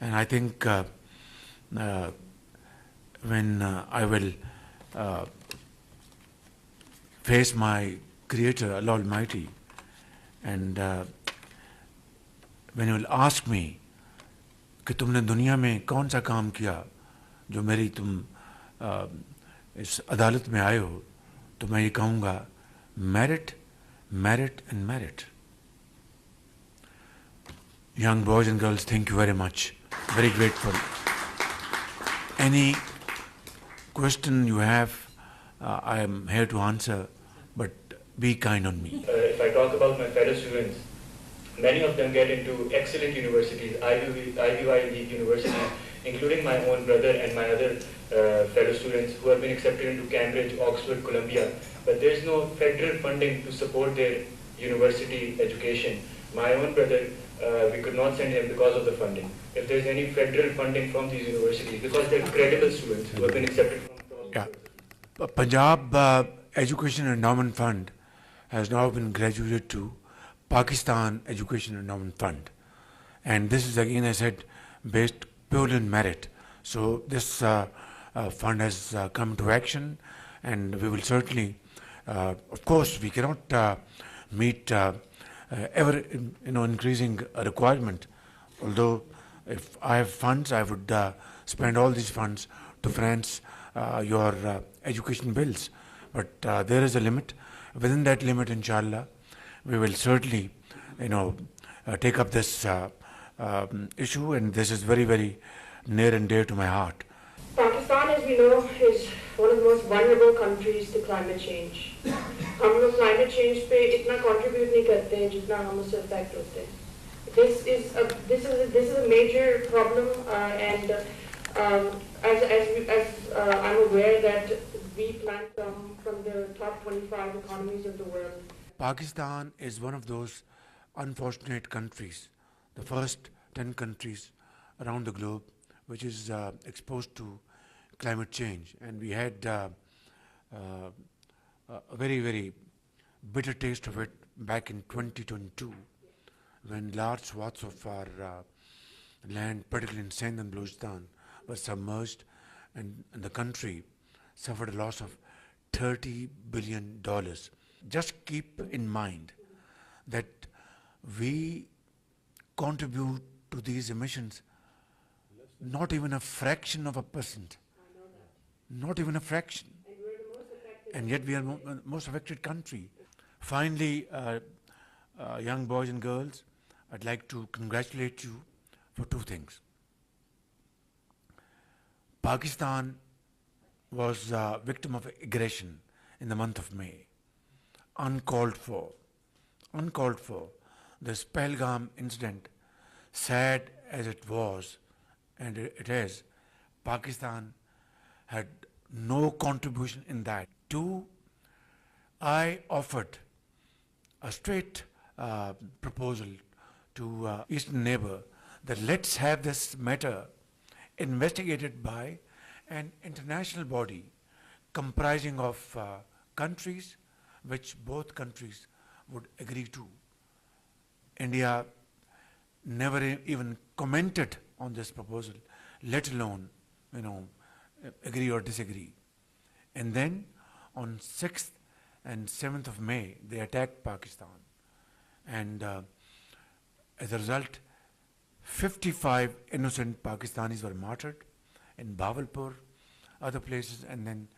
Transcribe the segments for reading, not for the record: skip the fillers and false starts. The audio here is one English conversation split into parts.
And I think uh, when I will uh, face my Creator, Allah Almighty, and when He will ask me कि तुमने दुनिया में कौन सा काम किया जो मेरी तुम इस अदालत में आए हो, तो मैं ये कहूँगा merit, merit and merit. Young boys and girls, thank you very much. Very grateful. Any question you have, I am here to answer, but be kind on me. If I talk about my fellow students, many of them get into excellent universities, Ivy League universities, including my own brother and my other fellow students who have been accepted into Cambridge, Oxford, Columbia. But there's no federal funding to support their university education. My own brother, we could not send him because of the funding. If there's any federal funding from these universities, because they're credible students who have been accepted from Yeah. Punjab Education Endowment Fund has now been graduated to Pakistan Education Endowment Fund. And this is, again, I said, based purely on merit. So this fund has come to action, and we will certainly, of course, we cannot meet ever increasing requirement. Although if I have funds, I would spend all these funds to finance your education bills. But there is a limit. Within that limit, inshallah, we will certainly, take up this issue, and this is very, very near and dear to my heart. Pakistan, as we know, is one of the most vulnerable countries to climate change. हम लोग climate change पे इतना contribute नहीं करते हैं जितना हम उससे affect होते हैं. This is a major problem, and as I'm aware that we plan from the top 25 economies of the world. Pakistan is one of those unfortunate countries, the first 10 countries around the globe which is exposed to climate change. And we had a very, very bitter taste of it back in 2022 when large swaths of our land, particularly in Sindh and Balochistan, were submerged, and the country suffered a loss of $30 billion. Just keep in mind that we contribute to these emissions not even a fraction of a percent. Not even a fraction. And yet we are the most affected country. Finally, young boys and girls, I'd like to congratulate you for two things. Pakistan was a victim of aggression in the month of May. Uncalled for. This Pahalgam incident, sad as it was, and it is, Pakistan had no contribution in that. Two, I offered a straight proposal to Eastern neighbor that let's have this matter investigated by an international body comprising of countries which both countries would agree to. India never even commented on this proposal, let alone, agree or disagree. And then on 6th and 7th of May, they attacked Pakistan. And as a result, 55 innocent Pakistanis were martyred in Bahawalpur, other places, and then,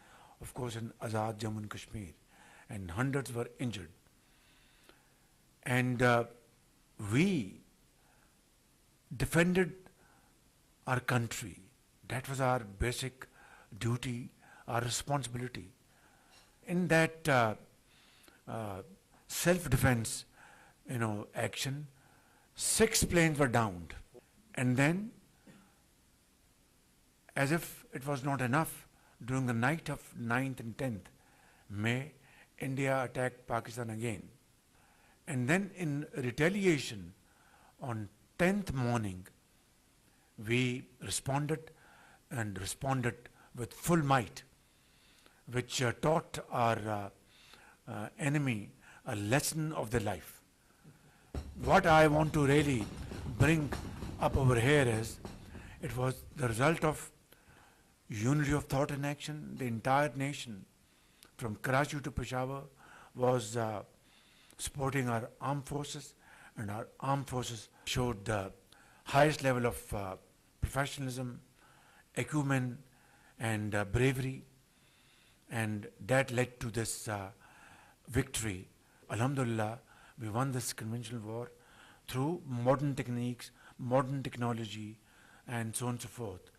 of course, in Azad, Jammu and Kashmir. And hundreds were injured. And we defended our country. That was our basic duty, our responsibility. In that self-defense, action, 6 planes were downed. And then, as if it was not enough, during the night of 9th and 10th May, India attacked Pakistan again. And then in retaliation, on 10th morning, we responded with full might, which taught our enemy a lesson of their life. What I want to really bring up over here is It was the result of unity of thought and action. The entire nation, from Karachi to Peshawar, was supporting our armed forces, and our armed forces showed the highest level of professionalism, acumen, and bravery, and that led to this victory. Alhamdulillah, we won this conventional war through modern techniques, modern technology, and so on and so forth.